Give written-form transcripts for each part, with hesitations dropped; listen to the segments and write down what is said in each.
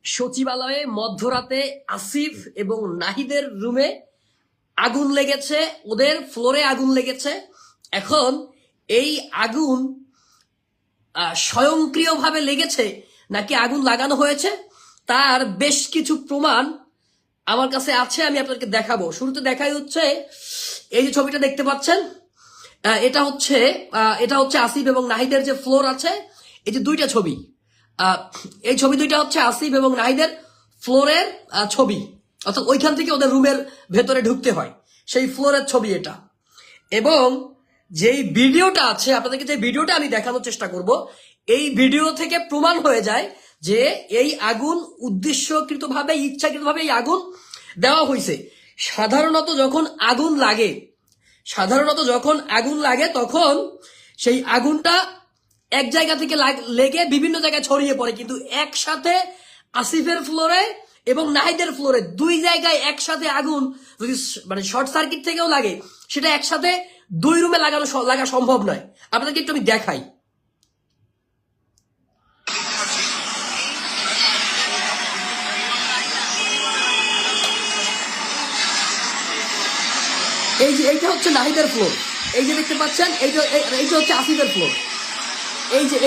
সচিবালয়ে মধ্যরাতে আসিফ এবং নাহিদের রুমে আগুন লেগেছে, ওদের ফ্লোরে আগুন লেগেছে। এখন এই আগুন স্বয়ংক্রিয়ভাবে লেগেছে নাকি আগুন লাগানো হয়েছে তার বেশ কিছু প্রমাণ আমার কাছে আছে, আমি আপনাদেরকে দেখাবো। শুরুতে দেখাই হচ্ছে এই যে ছবিটা দেখতে পাচ্ছেন, এটা হচ্ছে আসিফ এবং নাহিদের যে ফ্লোর আছে, এই যে দুইটা ছবি, এই ছবি দুইটা হচ্ছে আসিফ এবং নাহিদের ফ্লোরের ছবি, অর্থাৎ ওইখান থেকে ওদের রুমের ভেতরে ঢুকতে হয়, সেই ফ্লোরের ছবি এটা। এবং যেই ভিডিওটা আছে, আপনাদেরকে যে ভিডিওটা আমি দেখানোর চেষ্টা করব, এই ভিডিও থেকে প্রমাণ হয়ে যায় যে এই আগুন উদ্দেশ্যকৃতভাবে, ইচ্ছাকৃতভাবে এই আগুন দেওয়া হয়েছে। সাধারণত যখন আগুন লাগে তখন সেই আগুনটা এক জায়গা থেকে লেগে বিভিন্ন জায়গায় ছড়িয়ে পড়ে, কিন্তু একসাথে আসিফের ফ্লোরে এবং নাহিদের ফ্লোরে দুই জায়গায় একসাথে আগুন যদি মানে শর্ট সার্কিট থেকেও লাগে, সেটা একসাথে দুই রুমে লাগা সম্ভব নয়। আপনাদেরকে একটু আমি দেখাই। এইটা হচ্ছে নাহিদের ফ্লোর, এই যে দেখতে পাচ্ছেন, এইটা হচ্ছে আসিফের ফ্লোর। এই যে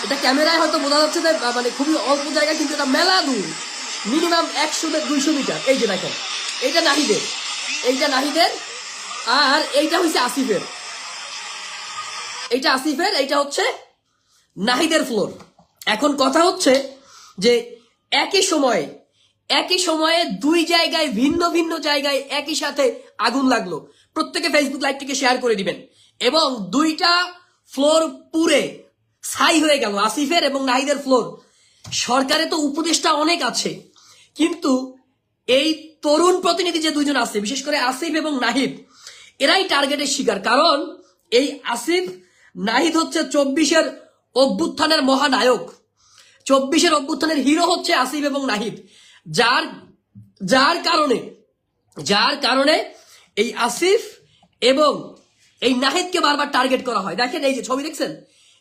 এটা ক্যামেরায় হয়তো বোঝা যাচ্ছে যে মানে খুবই অল্প জায়গা, কিন্তু এটা মেলা দূর, মিনিমাম 100-200 মিটার। এই যে দেখেন, এইটা নাহিদের আর এইটা হচ্ছে আসিফের, এইটা হচ্ছে নাহিদের ফ্লোর। এখন কথা হচ্ছে যে একই সময়ে দুই জায়গায়, ভিন্ন ভিন্ন জায়গায় একই সাথে আগুন লাগলো। প্রত্যেকে ফেসবুক লাইভটিকে শেয়ার করে দিবেন। এবং দুইটা ফ্লোর পুরে ছাই হয়ে গেল, আসিফের এবং নাহিদের ফ্লোর। সরকারে তো উপদেষ্টা অনেক আছে, কিন্তু এই তরুণ প্রতিনিধি যে দুইজন আছে, বিশেষ করে আসিফ এবং নাহিদ, এরাই টার্গেটের শিকার। কারণ এই আসিফ নাহিদ হচ্ছে 24-এর অভ্যুত্থানের মহানায়ক, 24-এর অভ্যুত্থানের হিরো হচ্ছে আসিফ এবং নাহিদ, যার কারণে এই আসিফ এবং এই নাহিদকে বারবার টার্গেট করা হয়। দেখেন এই যে ছবি দেখছেন,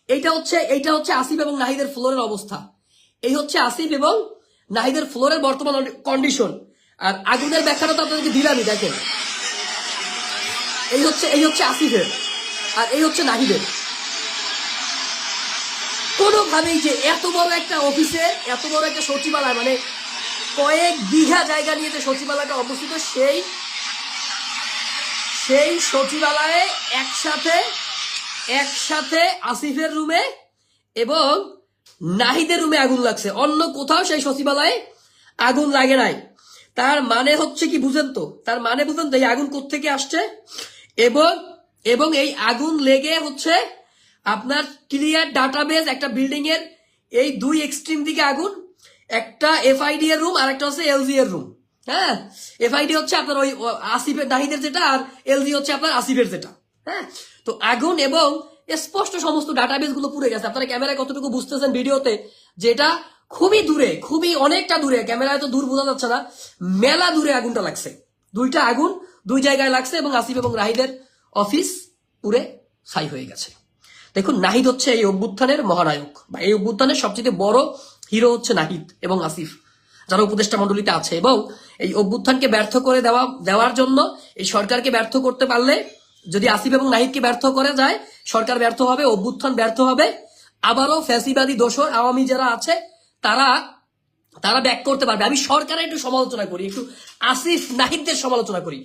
এইটা হচ্ছে আসিফ এবং নাহিদের ফ্লোরের অবস্থা। এই হচ্ছে আসিফ এবং নাহিদের ফ্লোরের বর্তমান কন্ডিশন। আর আগুনের ব্যাখ্যাটা তো আপনাদেরকে দিলামই। দেখেন, এই হচ্ছে আসিফের আর এই হচ্ছে নাহিদের। কোনোভাবেই যে এত বড় একটা অফিসে, এত বড় একটা সচিবালয়, মানে কয়েক বিঘা জায়গা নিয়ে যে সচিবালয়টা অবস্থিত, সেই সচিবালয়ে একসাথে আসিফের রুমে এবং নাহিদের রুমে আগুন লাগছে, অন্য কোথাও সেই সচিবালয়ে আগুন লাগে নাই। তার মানে হচ্ছে কি বুঝেন তো, এই আগুন কোত্থেকে আসছে। এবং এই আগুন লেগে হচ্ছে আপনার ক্লিয়ার ডাটাবেজ, একটা বিল্ডিং এর এই দুই এক্সট্রিম দিকে আগুন, একটা এফআইডি এর রুম আর একটা হচ্ছে এলজি এর রুম। হ্যাঁ, এফআইডি হচ্ছে আপনার ওই আসিফের নাহিদের যেটা, আর এলজি হচ্ছে আপনার আসিফের যেটা। হ্যাঁ, তো আগুন এবং স্পষ্ট সমস্ত ডাটাবেজ গুলো পুড়ে গেছে। আপনারা ক্যামেরায় কতটুকু বুঝতেছেন ভিডিওতে, যেটা খুবই দূরে, খুবই অনেকটা দূরে, ক্যামেরায় তো দূর বোঝা যাচ্ছে না, মেলা দূরে আগুনটা লাগছে। দুইটা আগুন দুই জায়গায় লাগছে এবং আসিফ এবং নাহিদের অফিস পুরে ছাই হয়ে গেছে। দেখুন, নাহিদ হচ্ছে এই অভ্যুত্থানের মহানায়ক, বা এই অভ্যুত্থানের সবচেয়ে বড় হিরো হচ্ছে নাহিদ এবং আসিফ, যারা উপদেষ্টা মন্ডলীতে আছে। এবং এই অভ্যুত্থানকে ব্যর্থ করে দেওয়ার জন্য, এই সরকারকে ব্যর্থ করতে পারলে, যদি আসিফ এবং নাহিদকে ব্যর্থ করে যায়, সরকার ব্যর্থ হবে, অভ্যুত্থান ব্যর্থ হবে। আবারও ফ্যাসিবাদী দোসর আওয়ামী যারা আছে তারা ব্যাক করতে পারবে। আমি সরকারের একটু সমালোচনা করি, একটু আসিফ নাহিদদের সমালোচনা করি।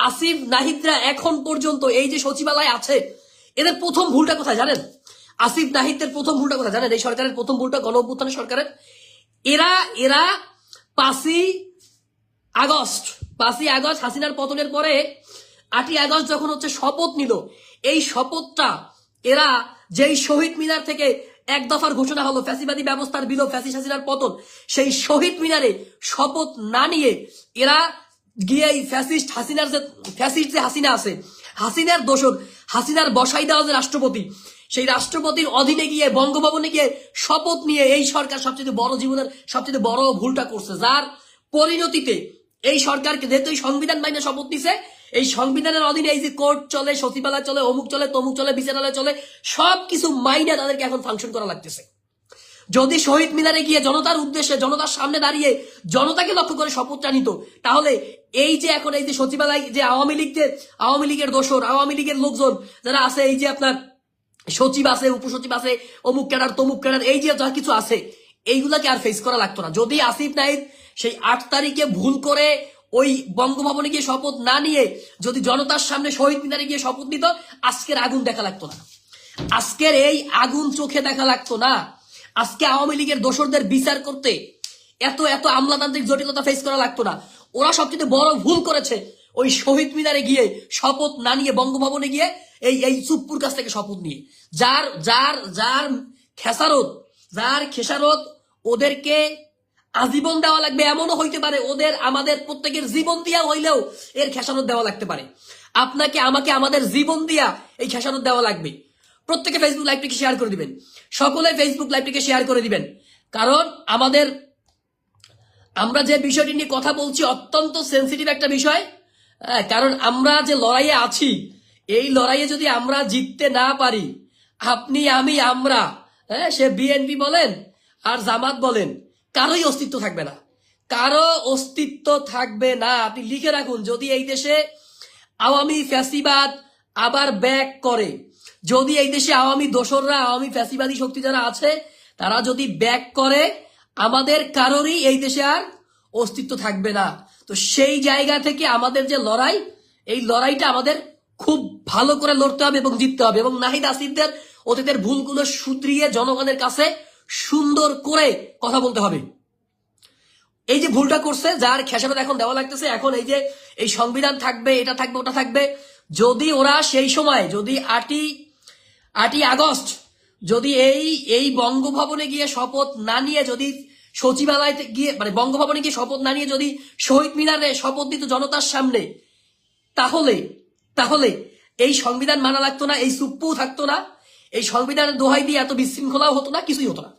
আসিফ নাহিদরা এখন পর্যন্ত এই যে সচিবালয় আছে, এদের প্রথম ভুলটা কোথায় জানেন? আসিফ নাহিদদের প্রথম ভুলটা কোথায় জানেন? এই সরকারের প্রথম ভুলটা, গণ অভ্যুত্থানের সরকারের, এরা 5ই আগস্ট হাসিনার পতনের পরে 8ই আগস্ট যখন হচ্ছে শপথ নিল, এই শপথটা এরা যেই শহীদ মিনার থেকে এক দফার ঘোষণা হলো, ফ্যাসিবাদী ব্যবস্থার বিলোপ, ফ্যাসিস্ট হাসিনার পতন, সেই শহীদ মিনারে শপথ না নিয়ে এরা গিয়ে এই ফ্যাসিস্ট যে হাসিনা আছে, হাসিনার দোসর, হাসিনার বসাই দেওয়া যে রাষ্ট্রপতি, সেই রাষ্ট্রপতির অধীনে গিয়ে বঙ্গভবনে গিয়ে শপথ নিয়ে এই সরকার জীবনের সবচেয়ে বড় ভুলটা করছে। যার পরিণতিতে এই সরকারকে, যেহেতু এই সংবিধান মাইনে শপথ নিছে, এই সংবিধানের অধীনে এই যে কোর্ট চলে, সচিবালয় চলে, অমুক চলে, তমুক চলে, বিচারালয় চলে, সবকিছু মাইনে তাদেরকে এখন ফাংশন করা লাগতেছে। যদি শহীদ মিনারে গিয়ে জনতার উদ্দেশ্যে জনতার সামনে দাঁড়িয়ে জনতাকে লক্ষ্য করে শপথটা নিত, তাহলে এই যে এখন এই যে সচিবালয় যে আওয়ামী লীগের দোসর, আওয়ামী লীগের লোকজন যারা আছে, এই যে আপনার সচিব আছে, উপসচিব আছে, অমুক ক্যাডার তমুক ক্যাডার, এই যে যা কিছু আছে, এইগুলাকে আর ফেস করা লাগতো না। যদি আসিফ নাহিদ সেই 8 তারিখে ভুল করে ওই বঙ্গভবনে গিয়ে শপথ না নিয়ে যদি জনতার সামনে শহীদ মিনারে গিয়ে শপথ নিত, আজকের আগুন দেখা লাগতো না, আজকের এই আগুন চোখে দেখা লাগতো না, আজকে আওয়ামী লীগের দোসরদের বিচার করতে এত এত আমলাতান্ত্রিক জটিলতা ফেস করা লাগতো না। ওরা সবচেয়ে বড় ভুল করেছে ওই শহীদ মিনারে গিয়ে শপথ না নিয়ে বঙ্গভবনে গিয়ে এই চুপ্পুর কাছ থেকে শপথ নিয়ে, যার যার যার খেসারত ওদেরকে আজীবন দেওয়া লাগবে, এমনও হইতে পারে ওদের আমাদের প্রত্যেকের জীবন দিয়া হইলেও এর খেসারত দেওয়া লাগতে পারে। আপনাকে আমাকে আমাদের জীবন দিয়া এই খেসারত দেওয়া লাগবে। প্রত্যেকে ফেসবুক লাইভটিকে শেয়ার করে দিবেন, সকলে ফেসবুক লাইভটিকে শেয়ার করে দিবেন, কারণ আমরা যে বিষয়টি নিয়ে কথা বলছি অত্যন্ত সেন্সিটিভ একটা বিষয়। কারণ আমরা যে লড়াইয়ে আছি, এই লড়াইয়ে যদি আমরা জিততে না পারি, আপনি আমি আমরা, সে বিএনপি বলেন আর জামাত বলেন, কারোই অস্তিত্ব থাকবে না, কারো অস্তিত্ব থাকবে না। আপনি লিখে রাখুন, যদি এই দেশে আওয়ামী ফ্যাসিবাদ আবার ব্যাক করে, যদি এই দেশে আওয়ামী দোসররা, আওয়ামী ফ্যাসিবাদী শক্তি যারা আছে তারা যদি ব্যাক করে, আমাদের কারোরই এই দেশে আর অস্তিত্ব থাকবে না। তো সেই জায়গা থেকে আমাদের যে লড়াই, এই লড়াইটা আমাদের খুব ভালো করে লড়তে হবে এবং জিততে হবে, এবং নাহিদ আসিফদের অতীতের ভুলগুলো শুধরিয়ে জনগণের কাছে সুন্দর করে কথা বলতে হবে। এই যে ভুলটা করছে, যার খেসারত এখন দেওয়া লাগতেছে, এখন এই যে এই সংবিধান থাকবে, এটা থাকবে, ওটা থাকবে, যদি ওরা সেই সময় যদি 8ই আগস্ট যদি এই বঙ্গভবনে গিয়ে শপথ না নিয়ে, যদি সচিবালয় গিয়ে মানে বঙ্গভবনে গিয়ে শপথ না নিয়ে যদি শহীদ মিনারে শপথ দিত জনতার সামনে, তাহলে এই সংবিধান মানা লাগতো না, এই সুপ্পু থাকতো না, এই সংবিধানের দোহাই দিয়ে এত বিশৃঙ্খলাও হতো না, কিছুই হতো না।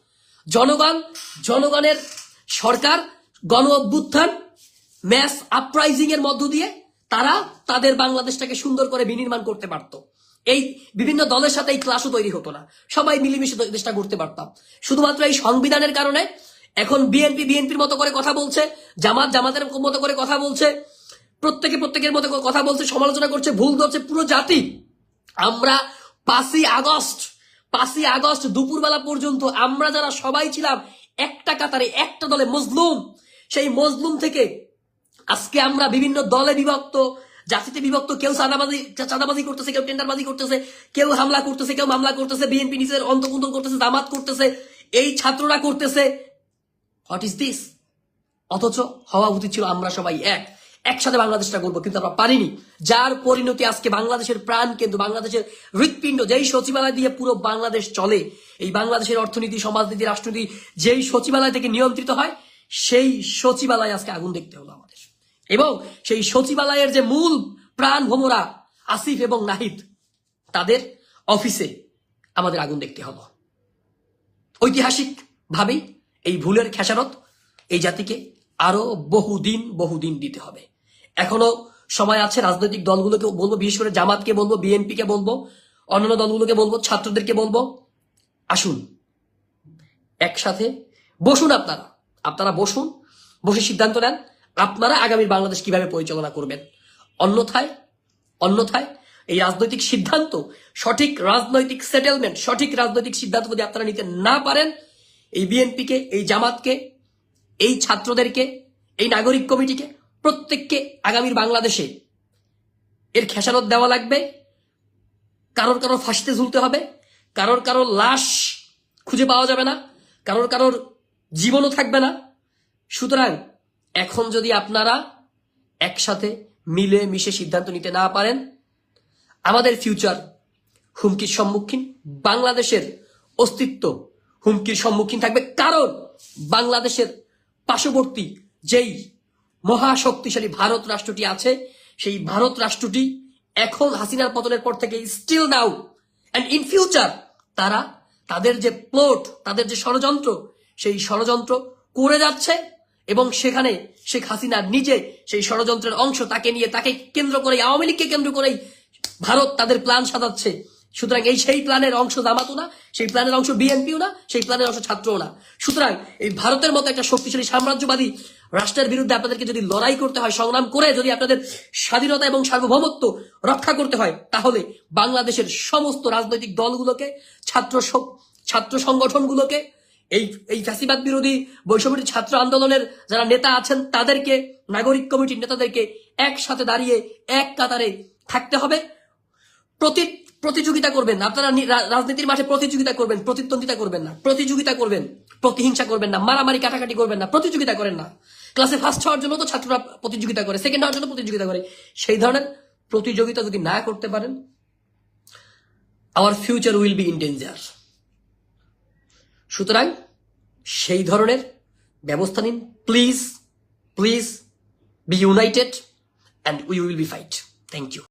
জনগণের সরকার গণ অভ্যুত্থান ম্যাস আপরাইজিং এর মধ্য দিয়ে তারা তাদের বাংলাদেশটাকে সুন্দর করে বিনির্মাণ করতে পারতো। এই বিভিন্ন দলের সাথে এই ক্লাসও তৈরি হতো না, সবাই মিলেমিশে দেশটা করতে পারতাম। শুধুমাত্র এই সংবিধানের কারণে এখন বিএনপির মতো করে কথা বলছে, জামাতের মতো করে কথা বলছে, প্রত্যেকের মতো করে কথা বলছে, সমালোচনা করছে, ভুল করছে পুরো জাতি। আমরা 5ই আগস্ট দুপুরবেলা পর্যন্ত আমরা যারা সবাই ছিলাম একটা কাতারে, একটা দলে মজলুম, সেই মজলুম থেকে আজকে আমরা বিভিন্ন দলে বিভক্ত, জাতিতে বিভক্ত, কেউ চাঁদাবাজি করতেছে, কেউ টেন্ডারবাজি করতেছে, কেউ হামলা করতেছে, কেউ মামলা করতেছে, বিএনপি নিজের অন্তকুন্তল করতেছে, জামাত করতেছে, এই ছাত্ররা করতেছে। What is this? অথচ হওয়া উচিত ছিল আমরা সবাই একসাথে বাংলাদেশটা করবো, কিন্তু আমরা পারিনি। যার পরিণতি আজকে বাংলাদেশের প্রাণ কেন্দ্র, বাংলাদেশের হৃৎপিণ্ড, যেই সচিবালয় দিয়ে পুরো বাংলাদেশ চলে, এই বাংলাদেশের অর্থনীতি, সমাজনীতি, রাষ্ট্রনীতি যেই সচিবালয় থেকে নিয়ন্ত্রিত হয়, সেই সচিবালয় আজকে আগুন দেখতে হলো আমাদের। এবং সেই সচিবালয়ের যে মূল প্রাণ ভোমরা আসিফ এবং নাহিদ, তাদের অফিসে আমাদের আগুন দেখতে হলো। ঐতিহাসিক ভাবেই এই ভুলের খেসারত এই জাতিকে আরো বহুদিন দিতে হবে। এখনো সময় আছে। রাজনৈতিক দলগুলোকে বলবো, বিশেষ করে জামাতকে বলবো, বিএনপিকে বলবো, অন্যান্য দলগুলোকে বলবো, ছাত্রদেরকে বলবো, আসুন একসাথে বসুন। আপনারা বসে সিদ্ধান্ত নেন আপনারা আগামীর বাংলাদেশ কিভাবে পরিচালনা করবেন। অন্যথায় এই রাজনৈতিক সিদ্ধান্ত, সঠিক রাজনৈতিক সেটেলমেন্ট, সঠিক রাজনৈতিক সিদ্ধান্ত যদি আপনারা নিতে না পারেন, এই বিএনপিকে, এই জামাতকে, এই ছাত্রদেরকে, এই নাগরিক কমিটিকে, প্রত্যেককে আগামীর বাংলাদেশে এর খেসারত দেওয়া লাগবে। কারোর ফাঁসিতে ঝুলতে হবে, কারোর লাশ খুঁজে পাওয়া যাবে না, কারোর জীবনও থাকবে না। সুতরাং এখন যদি আপনারা একসাথে মিলে মিশে সিদ্ধান্ত নিতে না পারেন, আমাদের ফিউচার হুমকির সম্মুখীন, বাংলাদেশের অস্তিত্ব হুমকির সম্মুখীন থাকবে। কারণ বাংলাদেশের পার্শ্ববর্তী যেই মহাশক্তিশালী ভারত রাষ্ট্রটি আছে, সেই ভারত রাষ্ট্রটি এখন হাসিনার পতনের পর থেকে still now and in future তারা তাদের যে প্লট, তাদের যে ষড়যন্ত্র, সেই ষড়যন্ত্র করে যাচ্ছে। এবং সেখানে শেখ হাসিনা নিজে সেই ষড়যন্ত্রের অংশ, তাকে কেন্দ্র করে, আওয়ামী লীগকে কেন্দ্র করেই ভারত তাদের প্ল্যান সাজাচ্ছে। সুতরাং এই সেই প্ল্যানের অংশ জামাতও না, সেই প্ল্যানের অংশ বিএনপিও না, সেই প্ল্যানের অংশ ছাত্রও না। সুতরাং এই ভারতের মতো একটা শক্তিশালী সাম্রাজ্যবাদী রাষ্ট্রের বিরুদ্ধে আপনাদেরকে যদি লড়াই করতে হয়, সংগ্রাম করে যদি আপনাদের স্বাধীনতা এবং সার্বভৌমত্ব রক্ষা করতে হয়, তাহলে বাংলাদেশের সমস্ত রাজনৈতিক দলগুলোকে, ছাত্র সংগঠনগুলোকে, এই ফ্যাসিবাদ বিরোধী বৈষম্য ছাত্র আন্দোলনের যারা নেতা আছেন তাদেরকে, নাগরিক কমিটির নেতাদেরকে একসাথে দাঁড়িয়ে এক কাতারে থাকতে হবে। প্রতিযোগিতা করবেন না, আপনারা রাজনীতির মাঠে প্রতিযোগিতা করবেন, প্রতিদ্বন্দ্বিতা করবেন না, প্রতিযোগিতা করবেন, প্রতিহিংসা করবেন না, মারামারি কাটাকাটি করবেন না, প্রতিযোগিতা করেন না। ক্লাসে ফার্স্ট হওয়ার জন্য তো ছাত্ররা প্রতিযোগিতা করে, সেকেন্ড হওয়ার জন্য প্রতিযোগিতা করে। সেই ধরনের প্রতিযোগিতা যদি না করতে পারেন, our future will be in danger. সুতরাং সেই ধরনের ব্যবস্থা নিন। Please, please be united and we will be fight. Thank you.